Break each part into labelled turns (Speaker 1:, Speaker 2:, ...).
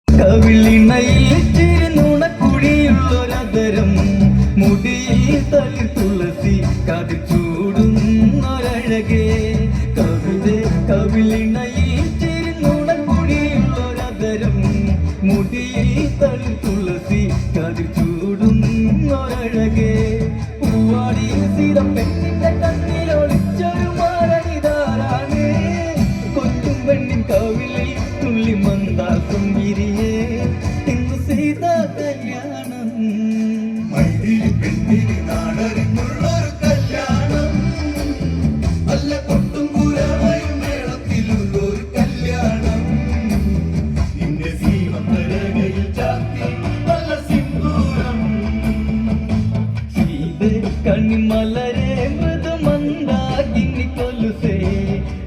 Speaker 1: കവിളിണയിൽ ചിരുന്നുണക്കുഴിയുള്ളൊരു തുളസി കതിർ ചൂടും ഒരഴകേ പൂവാടി സീത പെണ്ണിന്റെ കണ്ണിലൊളിച്ചൊരു മാരണിതാരാണ് കൊച്ചും പെണ്ണിൻ കവിളിൽ തുള്ളി മന്ദാസം വിരിയേ ഇന്ന് സീത കല്യാണം
Speaker 2: മൈതിരി പെണ്ണിന് നാടറിഞ്ഞുള്ളൊരു കല്യാണം അല്ല കൊട്ടും കുരവയും മേളത്തിലുള്ളൊരു കല്യാണം നിന്റെ സീമന്തരകയിൽ ചാത്തി നല്ല സിന്ദൂരം
Speaker 1: സീത കണ്ണിമലരെ മൃദുമന്ദാകിനി കൊലുസേ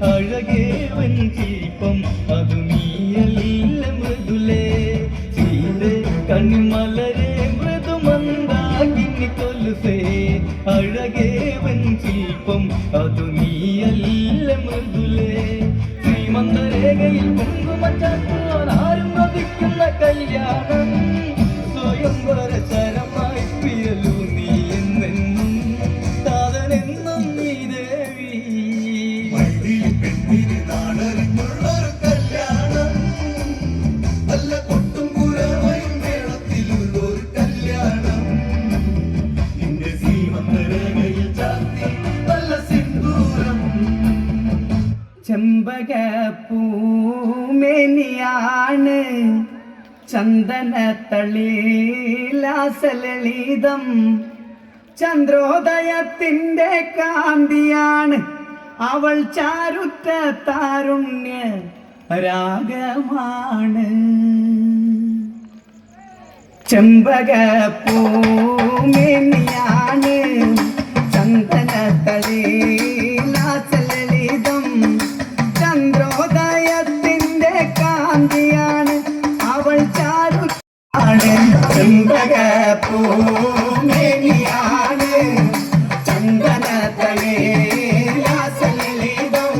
Speaker 1: അഴകേ വഞ്ചിപ്പം അതു നീയല്ല മൃദുലേ സീത കണ്ണിമലരെ മൃദുമന്ദാകിനി കൊലുസേ അഴകേ വഞ്ചിപ്പം അതു നീയല്ല മൃദുലേ ശ്രീമന്തരേഖയിൽ കുങ്കുമച്ചാൻ ആരും വധിക്കുന്ന കല്യാണം സ്വയംവര ശരമായി പിയലു നീ എന്നെന്നും താതനെന്നും നീ ദേവി
Speaker 2: മൈതിരി പെണ്ണിന് നാടറിഞ്ഞുള്ളൊരു കല്യാണം അല്ല കൊട്ടും കുരവയും മേളത്തിലുള്ളൊരു കല്യാണം നിന്റെ സീമന്തരകയിൽ ചാത്തി നല്ല സിന്ദൂരം
Speaker 3: ചെമ്പകപ്പൂമേനിയാണ് ചന്ദനത്തളിലാസലളിതം ചന്ദ്രോദയത്തിൻ്റെ കാന്തിയാണ് അവൾ ചാരുറ്റ താരുണ്യ രാഗമാണ് ചെമ്പകപ്പൂമേനിയാണ് ചന്ദനത്തളിലാസലളിതം ചന്ദ്രോദയത്തിൻ്റെ കാന്തിയാണ് അവൾ ചാരുറ്റാണ് ചെമ്പകപ്പൂമേനിയാണ് ചന്ദനത്തളിലാസലളിതം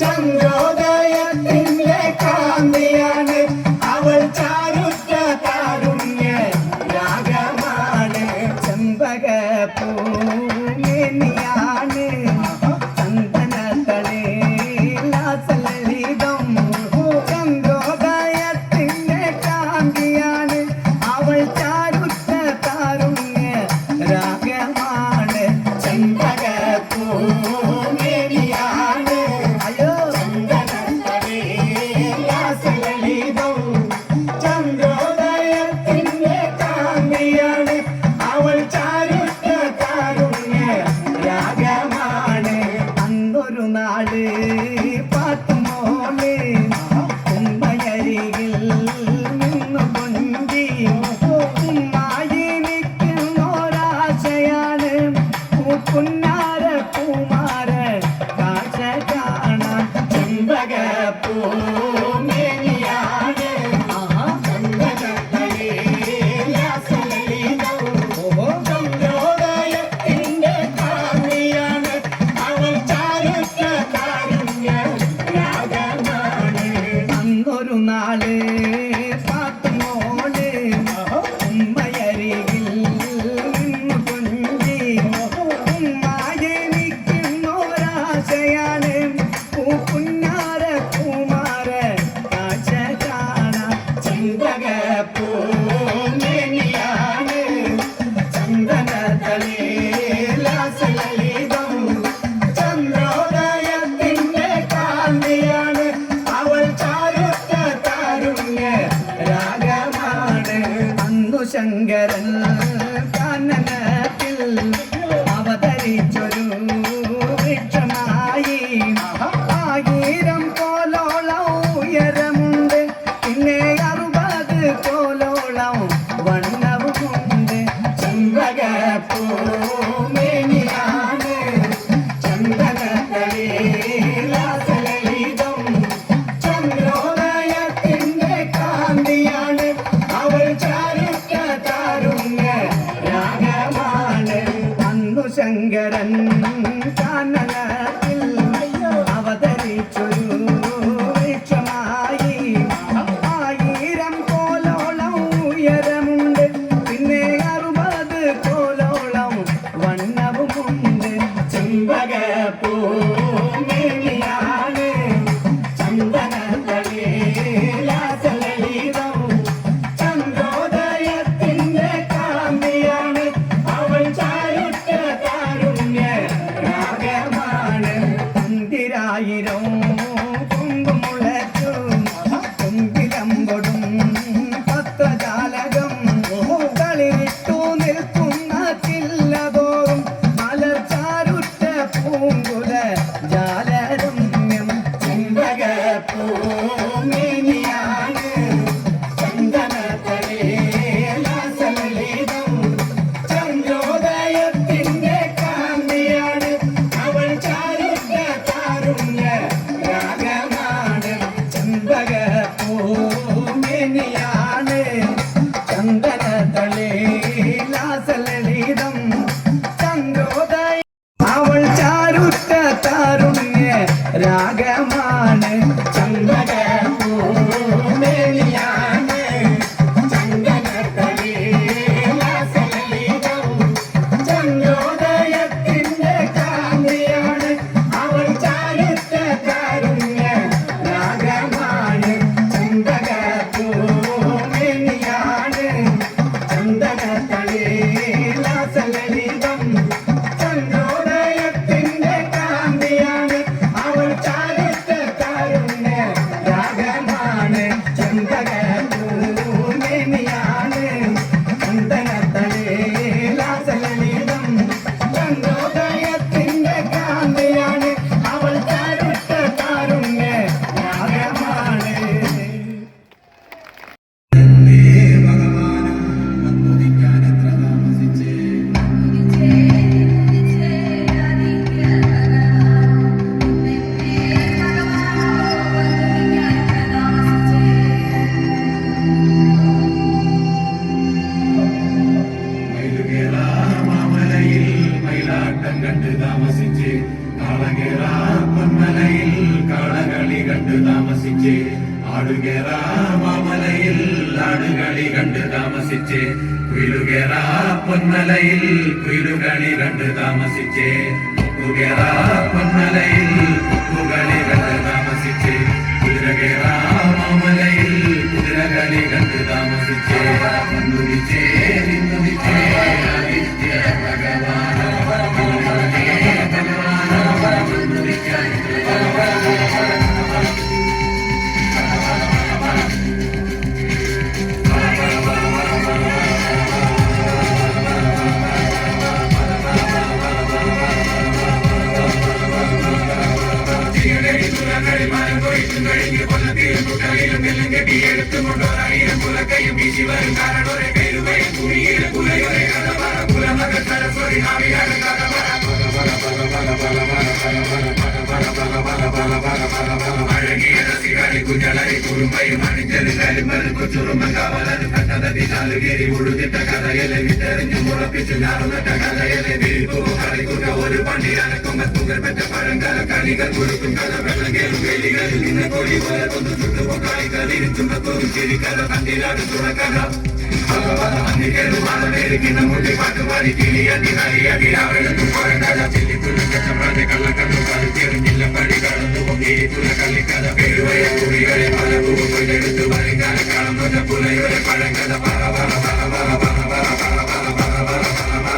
Speaker 3: ചന്ദ്രോദയത്തിൻ്റെ കാന്തിയാണ് അവൾ ചാരുറ്റ താരുണ്യ രാഗമാണ് ചെമ്പകപ്പൂമേനിയാണ് ചന്ദനത്തളിലാസലളിതം ചന്ദ്രോദയത്തിൻ്റെ കാന്തിയാണ് അവൾ ചാരുറ്റ താരുണ്യ രാഗമാണ് ചെമ്പകപ്പൂമേനിയാണ് അയ്യോ ചന്ദനത്തളിലാസലളിതം ചന്ദ്രോദയത്തിൻ്റെ കാന്തിയാണ് അവൾ ചാരുറ്റ താരുണ്യ രാഗമാണ് അന്നൊരു നാട് പാട്ടുമോള് ഉമ്മയരികിൽ നിന്നു കൊണ്ടി ഉമ്മായി നിൽക്കുന്നൊരാശയാണ് പൂക്കുന്നാര കുമാര കാഴ്ച കാണാൻ ചെമ്പകപ്പൂമേനിയാണ് ചന്ദനത്തളിലാസലളിതം ചന്ദ്രോദയത്തിൻ്റെ കാന്തിയാണ് അവൾ ചാരുറ്റ താരുണ്യ രാഗമാണ് അന്നൊരു നാള് പാത്തുമോള് ഉമ്മയരികിൽ നിന്നു കൊണ്ടി ഉമ്മായി നിൽക്കുന്നൊരാശയാണ് പൂക്കുന്നാര കുമാര കാഴ്ച കാണാൻ ചെമ്പകപ്പൂമേനിയാണ് ചന്ദനത്തളിലാസലളിതം ചന്ദ്രോദയത്തിൻ്റെ കാന്തിയാണ് അവൾ ചാരുറ്റ താരുണ്യ രാഗമാണ് അന്നു ശങ്കരൻ കാനനത്തിൽ അവതരിച്ചൊരു വൃക്ഷമായി 1000 കോലോളം ഉയരമുണ്ട് പിന്നെ 60 കോലോളം വണ്ണവുമുണ്ട് ചെമ്പകപ്പൂമേനിയാണ് ചന്ദനത്തളിലാസലളിതം ചന്ദ്രോദയത്തിൻ്റെ കാന്തിയാണ് അവൾ ചാരുറ്റ താരുണ്യ രാഗമാണ് അന്നു ശങ്കരൻ കാനനത്തിൽ അവതരിച്ചൊരു വൃക്ഷമായി 1000 കോലോളം ഉയരമുണ്ട് പിന്നെ 60 കോലോളം വണ്ണവുമുണ്ട് ചെമ്പകപ്പൂമേനിയാണ് ചന്ദനത്തളിലാസലളിതം ചന്ദ്രോദയ തളേലാസലളിതം ചന്ദ്രോദയ അവൾ ചാരുറ്റ താരുണ്യ രാഗമാണ് ചന്ദ്രപൂമേനിയാണ് ചന്ദനത്തളേലാസലളിതം ചന്ദ്രോദയത്തിന്റെ കാന്തിയാണ് അവൾ ചാരുറ്റ താരുണ്യ രാഗമാണ് ചന്ദനപൂമേനിയാണ് ചന്ദനത്തളേലാസലളിതം ചന്ദ്രോദയത്തിന്റെ കാന്തിയാണ് അവൾ ചാരുറ്റ താരുണ്യ രാഗമാണ് ചന്ദനപൂമേനിയാണ് ചന്ദനത്തളേലാസലളിതം ചന്ദ്രോദയത്തിന്റെ കാന്തിയാണ് അവൾ ചാരുറ്റ താരുണ്യ രാഗമാണ്.
Speaker 2: മാമലയിൽ മയിലാട്ടം കണ്ട് താമസിച്ച് കാളകേറ പൊന്മലയിൽ കാളകളി കണ്ട് താമസിച്ച് ആടുകേറ മാമലയിൽ ആടുകളി കണ്ട് താമസിച്ച് കുയിലുകേറ പൊന്മലയിൽ കുയിലുകളി കണ്ട് താമസിച്ച് കുകേറ പൊന്മലയിൽ കുകളി കണ്ട് താമസിച്ച് കുതിരകേറ മാമലയിൽ കുതിരകളി കണ്ട് താമസിച്ച് വന്നുദിച്ചേ നിന്നുദിച്ചേ ആദിത്യ ഭഗവാൻ കുഞ്ഞളരി കുറുമ്പയും അണിഞ്ഞത് കരിമ്പൽ കൊച്ചുറുമ്പ കാവലത് കട്ടതതി ചാലുകേരി ഉഴുതിട്ട കഥയലെ വിട്ടെറിഞ്ഞു മുളപ്പിച്ചു ഞാറുനട്ട കഥയലെ വീഴ്പൂ കളിക്കുക ഒരു പണ്ടിരനക്കൊമ്പ തുകർ പെറ്റ പഴങ്കല കളികൾ കൊടുക്കും കഥ വെള്ളം കേറും വേലികളിൽ നിന്ന് കൊടി പോലെ കൊന്നു ചുട്ടുപോ കളികൾ ഇരുച്ചുമ്പത്തോറും ചിരിക്കഥ കണ്ടിരാട് തുറക്കഥ അന്നിക്കേറുമാറിക്കുന്ന മുള്ളി പാട്ടുപാടി കിളിയടി കളിയടി അവളെത്തും പോരണ്ടത ചില്ലിത്തുള്ള കച്ചപ്പാട് കള്ളക്കണ്ണു കളിച്ചെറിഞ്ഞില്ല പടി കടന്നു പൊങ്ങിയിട്ടുള്ള കളിക്കഥ പേരുവയ കുറികളെ പല പൂവെടുത്ത് വരുകാല കളം തൊട്ട പുലയുടെ പഴങ്കഥ പറ പറ പറ പറ പറ പറ പറ പറ പറ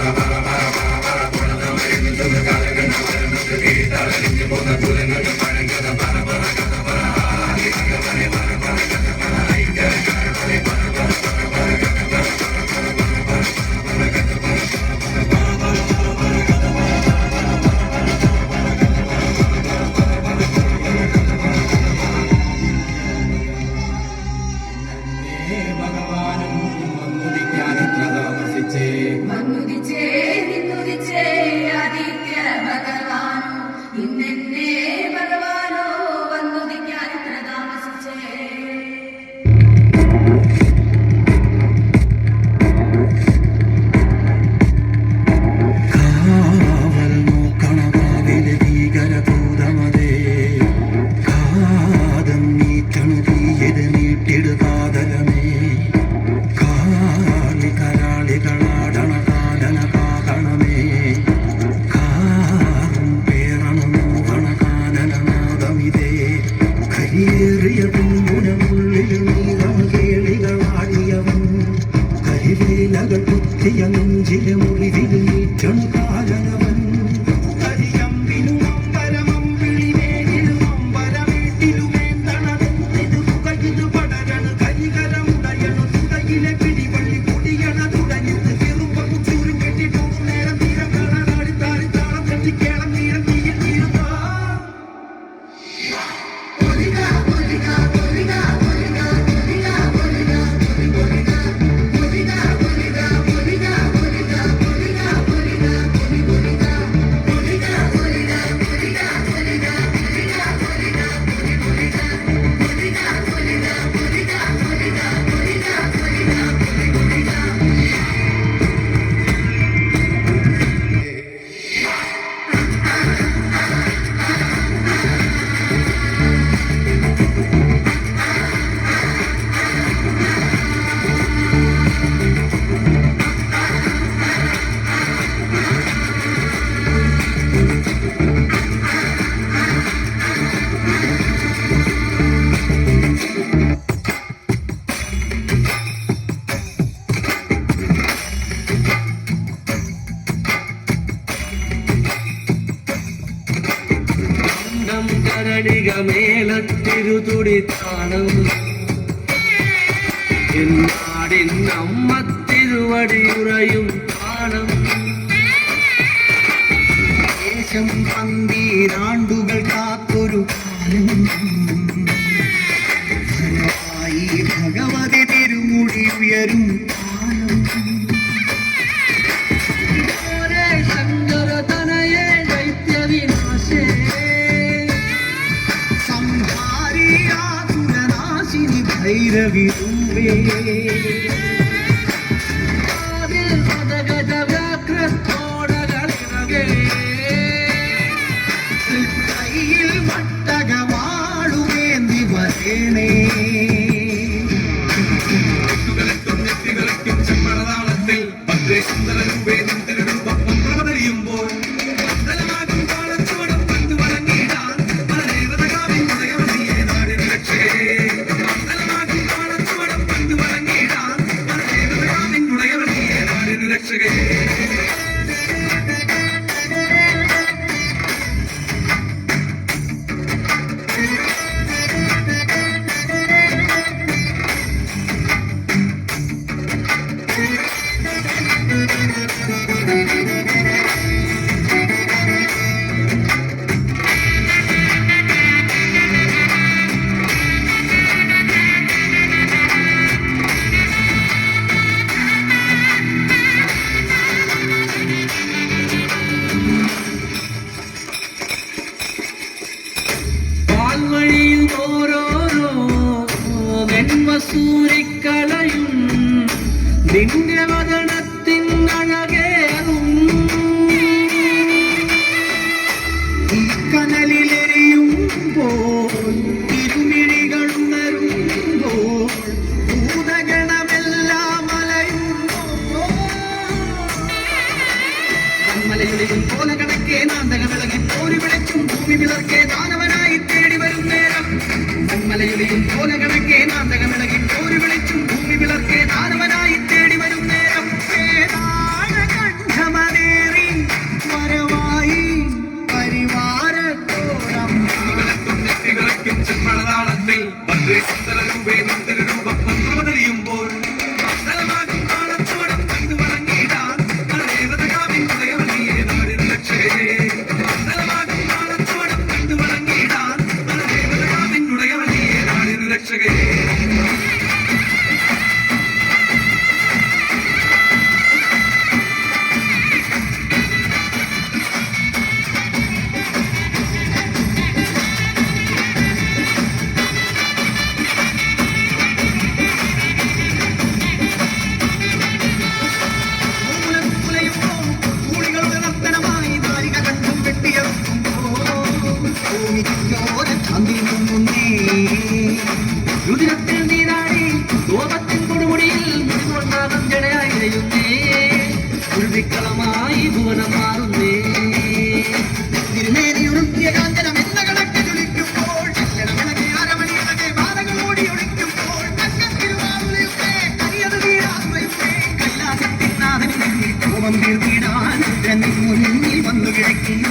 Speaker 2: പറ പറ പറ കാലഘട്ട മരണത്ത് വീഴ്ത്തറിഞ്ഞു പോന്ന തുലങ്ങളുടെ പഴങ്കഥ പറ പറ കഥ പറ പറ പറ കഥ പറ ഐക്യ പറ പറ ഭഗവാനും വന്നുദിക്കാനെത്ര താമസിച്ചേ
Speaker 4: വന്നുദിച്ചേ നിന്നുദിച്ചേ ആദിത്യ ഭഗവാൻ ഇന്നെന്നെ ഭഗവാനോ വന്നുദിക്കാൻ ഇത്ര താമസിച്ചേ
Speaker 3: കാവൽ നോക്കണ കാവിലെ ഭീകരഭൂതമതേ കാതം നീറ്റണു തീയത് നീട്ടിടുകാതലമേ കാളി കരാളികളാടണ കാലന കാതണമേ കാറും പേറണു നോക്കണ കാനനനാദമിതേ കരിയേറിയ പൂമുനമുള്ളിൽ നീളം കേളികളാടിയവൻ കരിവേലകൾ കുത്തിയ നെഞ്ചിലെ മുറിവിൽ നീറ്റണു കാലനവൻ കരിയമ്പിനും അമ്പരമം വിളിവേലിലും അമ്പരമേട്ടിലുമേന്തണതെന്തിതു പുകയിതു പടരണു കരികരമുടയണു തുടയിലെ പിടിവള്ളി പൊടിയണ തുടഞ്ഞിത് ചെറുപ്പും ചൂരും കെട്ടിട്ടു നേരം തീരം കാണാടി താടി താളം കെട്ടിക്കേളം തീരം തീയിൽ തീരുന്നോ
Speaker 4: Bolida, bolida, bolida, bolida, bolida, bolida, bolida, bolida,
Speaker 5: പൊന്നണികമേലത്തിരുതുടിത്താണം എന്നാടിന്നമ്മ തിരുവടിയുറയും താണം
Speaker 3: ദേശം പന്തീരാണ്ടുകൾ കാത്തൊരു കാലം വരവായി ഭഗവതി തിരുമുടി ഉയരും കാലം
Speaker 5: ശങ്കരതനയേ ദൈത്യവിനാശേ
Speaker 3: സംഹാരിയാതുരനാശിനി ഭൈരവി രൂപേ കയ്യിൽ മട്ടകവാളുവേന്തി വരേണേ
Speaker 2: ചെമ്മടതാളത്തിൽ ഭദ്രേ സുന്ദര രൂപേ നിന്തിരൂപം പ്രവതരിയുമ്പോൾ മണ്ഡലമാകും താളച്ചുവടം കണ്ടു വഴങ്ങിയിടാൻ പരദേവതകാവിൻ ഉദയവതിയെ നാടിനു രക്ഷകേ മണ്ഡലമാകും താളച്ചുവടം കണ്ടു വഴങ്ങിയിടാൻ പരദേവതകാവിൻ ഉദയവതിയെ നാടിനു രക്ഷകേ
Speaker 5: പാൽവഴിയിൽ ഓരോരോ വെൺമസൂരിക്കളയും നിന്റെ വദനത്തിൻ അഴകേറും
Speaker 3: ഈ കനലിലെരിയുമ്പോൾ തിരുമിഴികളുണരുമ്പോൾ ഭൂതഗണമെല്ലാം അലയുമ്പോൾ കന്മലയുടെയും പോലെ കണക്കെ നാന്തക വിളകി പോരി വിളച്ചും ഭൂമി വിളർക്കെ ദാനവനായി തേടി വരും നേരം കന്മലയുടെയും പോലെ കണക്കെ നാന്തക വിളകി പോരി വിളിച്ചും ഭൂമി വിളർക്കെ ദാനവനായി തേടി വരും നേരം കണ്ഠമനേറി വരവായി പരിവാരത്തോടം
Speaker 2: ും ചെമ്മടതാളത്തിൽ ഭദ്രേ സുന്ദര രൂപേ നിന്തിരൂപം പ്രവതരിയുമ്പോൾ മണ്ഡലമാകും താളച്ചുവടം കണ്ടു വഴങ്ങിയിടാൻ പരദേവതകാവിൻ ഉദയവതിയെ നാടിനു രക്ഷകേ മണ്ഡലമാകും താളച്ചുവടം കണ്ടു വഴങ്ങിയിടാൻ പരദേവതകാവിൻ ഉദയവതിയെ നാടിനു രക്ഷകേ
Speaker 3: കൂളികളുടെ നർത്തനമായി നാരിക കണ്ടും വെട്ടിയേ
Speaker 5: രുതിരത്തിൽ നീരാടി കോപത്തിൻ കൊടുമുടിയിൽ മുടികൊണ്ടാകും ജടയായി ഇഴയുന്നേ ഉൾവിക്കളമായി ഭുവനം മാറുന്നേ
Speaker 3: തിരുമേനിയുറുത്തിയ കാഞ്ചനം എന്ന കണക്ക് ചൊലിക്കുമ്പോൾ ചലനമിളകി അരമണിയിലകെ ബാധകൾ ഓടി ഒളിക്കുമ്പോൾ തിരുവാതിരയുടെ കരിയത് വീരാത്മയുടെ കൈലാസത്തിൻ നാഥനിൽ കോപം തീർത്തിടാൻ മുന്നിൽ വന്നു കിടക്കും